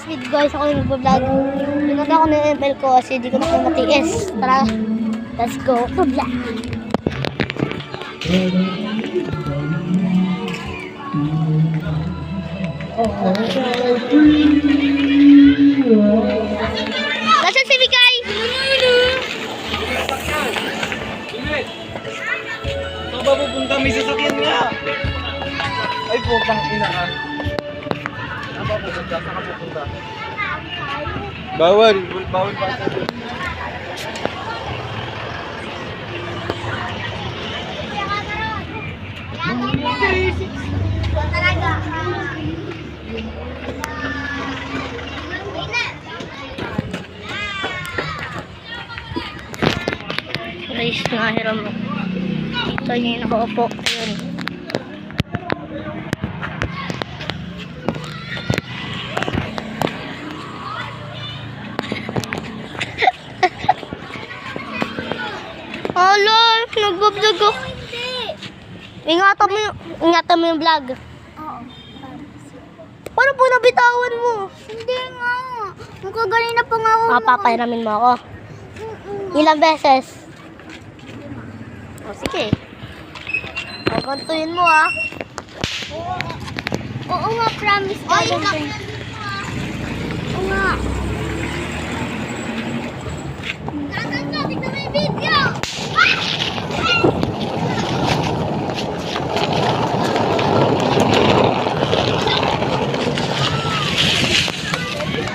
next video guys, ako yung nag-vlog. Pinag ako ng ML ko kasi di ko na kung matiis. Tara, let's go. Vlog. Nasaan si Mikay? Saan ba pupunta? May sasakyan nga. Ay, putang ina ka. Saan ba pupunta? Saan ka pupunta? Bawal. Bawal ba? Guys, nahiram mo. Dito niya yung nakaupo. Ayun. Hala, nagbablog ako. Ingatan mo yung vlog. Oo. Paano po nabitawan mo? Hindi nga. Magkagaling na pa nga ako. Papahiramin mo ako. Ilang beses? O, sige. Pagantuin mo, ah. Oo nga, promise. Ay, Oo nga. Gaganto, tignan mo yung video.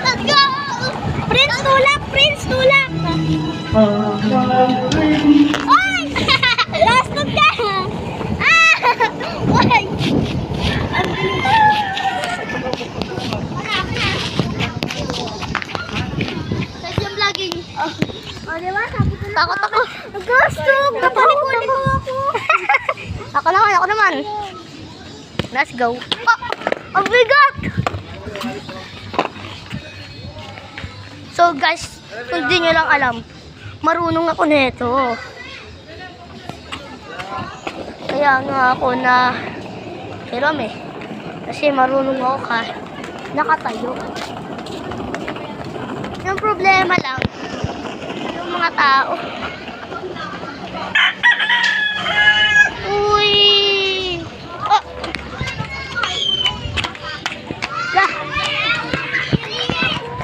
Let's go! Prince, tulak! Prince, tulak! Ay! Last na ka! Ah! Ay! Tapos yung vlogging. O, diba? Sabi ko na. Takot ako. Gusto! Kapalikulit mo ako. Ako naman. Let's go. Oh! Ang bigat! So guys, kung di nyo lang alam, marunong ako nito. Kaya nga ako na hiram eh. Kasi marunong ako nakatayo. Yung problema lang, yung mga tao. Uy! Oh! Lah!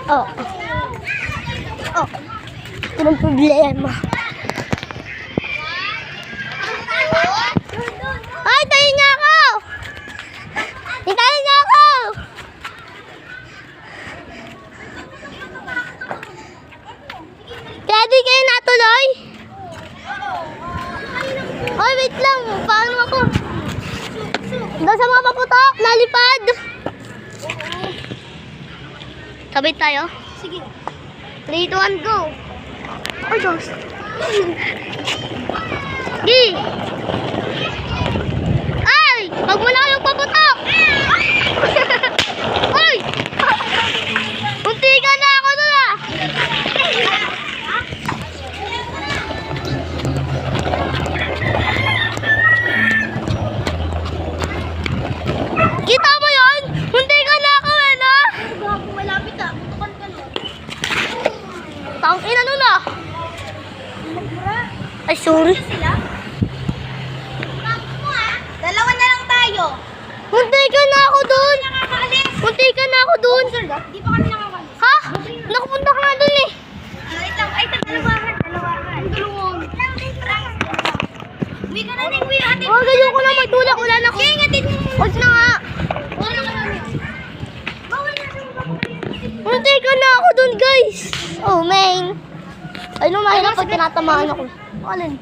Oh! Oh! Ito ng problema. Ay, tayo niya ako! Hintayin niya ako! Kaya di kayo natuloy? Ay, wait lang. Paano ako? Doon sa mga paputok, lalipad. Sabay tayo? Sige. 3, 2, 1, go! Ay, Diyos! Gi! Ay! Wag mo lang yung paputok! Ay! Munti ka na ako doon ah! Kita mo yun? Munti ka na ako eh, no? Gago, malapit ah. Tukan ka no. Tangina nun ah! Ay, sorry. Sila? Gago mo ah. Dalawa na lang tayo. Munti ka na ako doon! Nakakaalis. Munti ka na ako doon! Di pa kami nakakaalis. Ha? Nakapunta ka na doon eh! Wait lang. Ay, dalawahan. Dalawang. Uwi ka na din, uwi. Atin. Huwag ayoko na magtulak. Wala na ako. Sige, atin mo. Huwag na nga. Wala ka namin. Bawal na siya. Munti ka na ako doon, guys. Oh, main. Ay, no, mahirap pag tinatamaan ako. Alin?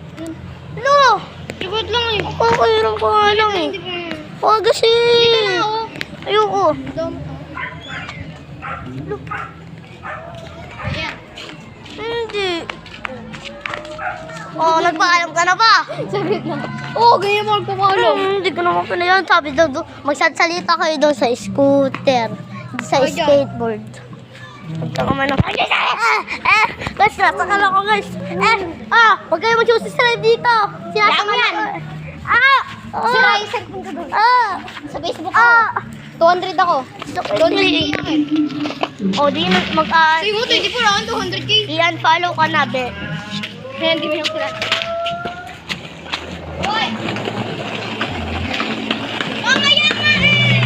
No! Ikot lang eh. Kakairam ko nga lang eh. Huwag kasi. Ayoko. Hindi. Oh, nagpaalam ka na ba? Saglit lang. Oo, ganyan mo magpapaalam. Hindi ko naman pinayan. Sabi daw, magsasalita kayo doon sa scooter. Sa skateboard. Punta ka man ako. Guys, nasakal ako guys. Huwag kayo mag-subscribe dito. Sinasakal Yan, ako. Si Raisa, punta doon. Sa Facebook ako. 200 ako. Don't O, di mag Sabi mo, 24 ako, 200k. i-unfollow ka na, be. Kaya hindi mo yung sila. Hoy! Mamaya ka eh!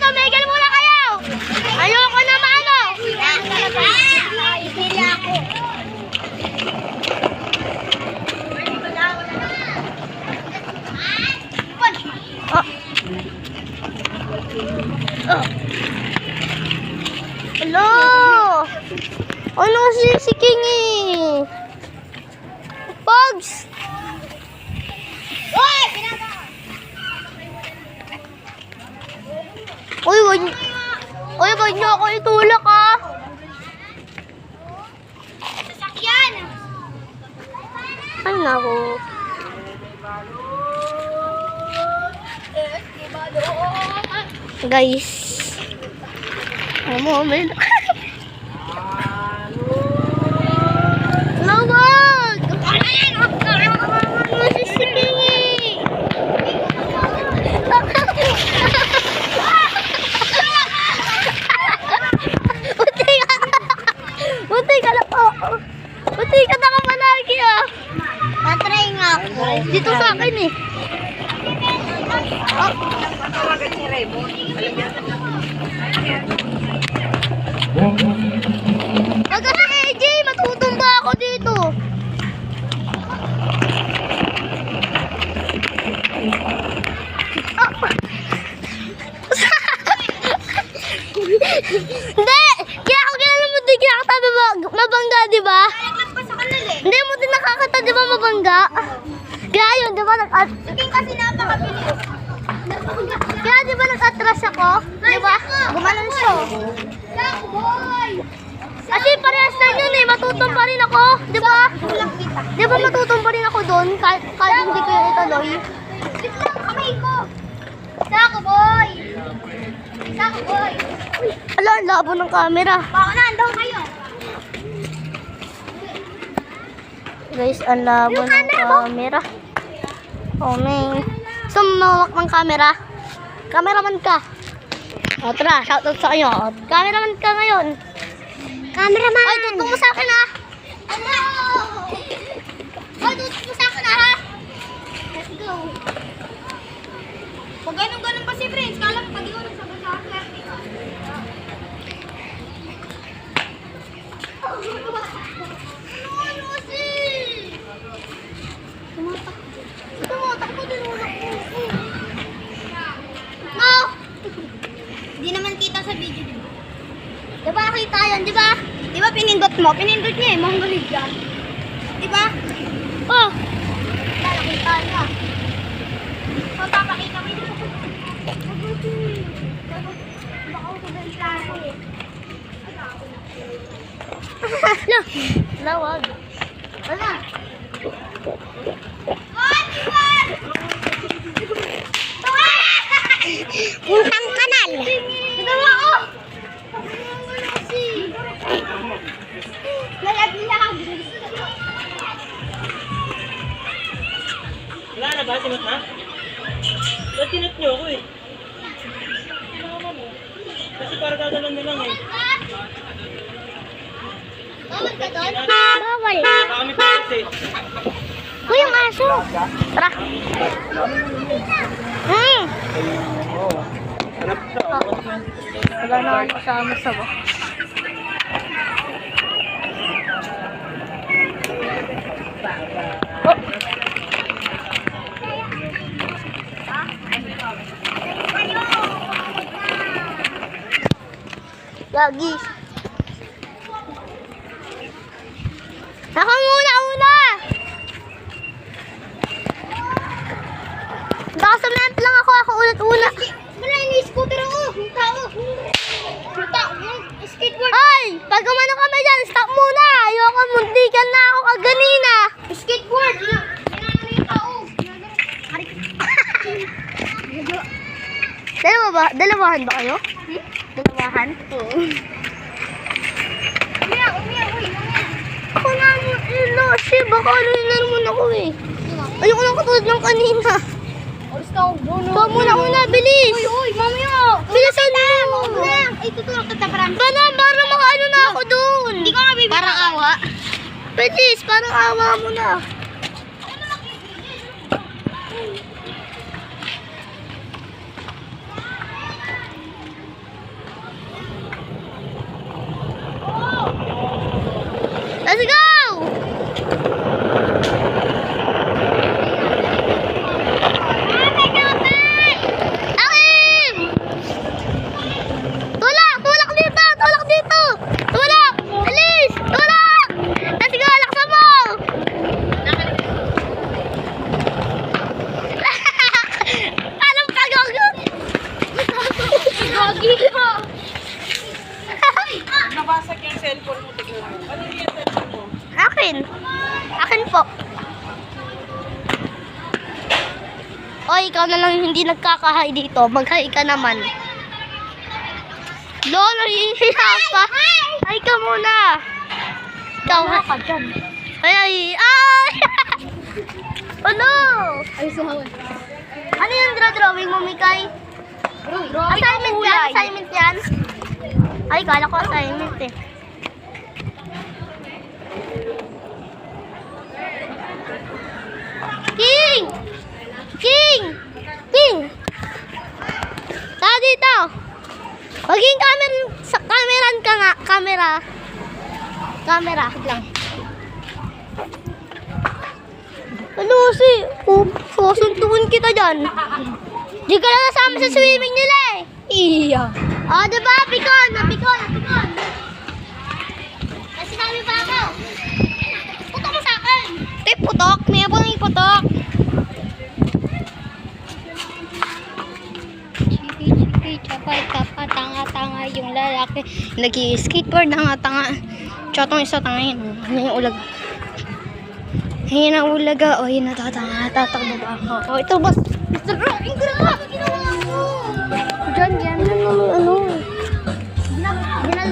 Tumigil muna kayo! Ayoko na maano! Pili ako. Oh. Oh. Hello! Ano si Kingy? Pogs! Hoy! Pinaka! Uy, wag niyo ako itulak, ah! Sasakyan! Ay, naku. Guys. Moment. Lawag! Masisikingi! Buti ka na po. Buti ka na kamalagi, ah. Matry nga ako. Dito sa akin, eh. Pagka sa AJ, matutumba ako dito. Ah. Hindi! Kaya ako kilala mo din, kaya katabi mabangga, di ba? Nalaglag pa sa kanal eh. Hindi mo din nakakata, di ba mabangga? Kaya yun, di ba Sabihin kasi napakabilis. Kaya di ba nag-atras ako? Di ba? Gumanon siya. Sako, boy! Kasi parehas na yun eh, matutumba rin ako. Di ba? Tulak kita. Di ba matutumba rin ako doon kahit hindi ko yung ituloy? Wait lang, kamay ko. Sako, boy! Sako, boy! Ala, ang labo ng camera. Baka na, andaw kayo. Guys, ang labo ng camera. Oh, man. Gusto mo mawak ng camera? Cameraman ka. O, tara, shoutout sa kayo. O, cameraman ka ngayon. Cameraman! Ay, tutong mo sa akin, ha? Ano? Ay, tutok mo sa akin, ha? Let's go. Pag ganun-ganun pa si Prince, kala mo pag ikaw nagsabi sa akin, swerte ka. Ano kasi? Tumatakbo din wala ko. No! Di naman kita sa video, di ba? Di ba nakita yan, di ba? Di ba pinindot mo? Pinindot niya eh, mongolid yan. Di ba? Oh, Nakita niya. Papapakita mo ito. Baka ako sa ako eh. no. Lawag. Wala. Puntang kanal. Nagawa ko. Lalaglag. Wala na ba? Sinot na? Ba't sinot niyo ako eh? Kasi para dadalan nyo lang eh. Bawal ka doon? Bawal. Baka kami pa kasi. Uy, yung aso. Tara. Hanap siya. Wala na akong kasama sa ba. Oh. Lagi. Ako muna! Nakasamlant lang ako ulit-una. Wala yung scooter ako. Yung tao. Yung tao. Yung skateboard. Ay! Pag umano kami dyan, stop muna! Ayoko, muntikan na ako kaganina. Skateboard. Ginano yung tao. Dalawa ba? Dalawahan ba kayo? Dalawahan? Oo. Umiyak. Uy. Ako na mo, kasi baka alunan naman ako eh. Ayoko lang katulad ng kanina. Alis na ako. Ikaw muna, bilis! Uy. Bilis, parang awa mo na. Let's go! Akim! Tulak! Tulak dito! Tulak dito! Tulak! Alis! Tulak! Let's go! Laksan mo! Anong pagod? Gogi ko! Nabasag yung cellphone mo. Tignan mo. Ano yung cellphone mo? Akin. Akin po. O, ikaw na lang hindi nagkakahay dito. Mag-hi ka naman. Lolo, nahihiya pa. Hi ka muna. Ikaw, ka dyan. Ay! Ano? Ay, suhawan. Ano yung drawing mo, Mikay? Assignment yan? Assignment yan? Ay, kala ko assignment eh. King! King! King! Tara dito! Maging kameran ka nga. Camera. Lang. Ano kasi? Susuntukin kita dyan. Di ka lang nasama sa swimming nila eh. Iya. Oh, diba? Pikon! Napikon! Kasi kami pa ako. Putok mo sa akin. Putok. May ako ng putok. Chiki, chapay, kapa, tanga-tanga yung lalaki. Nag-i-skateboard, tanga-tanga. Tsotong isa tanga yun. Ano yung ulag? Ayun ang ulaga. O, yun natatanga. Tatakbo ba ako? O, ito, boss. Mr. Rock, yung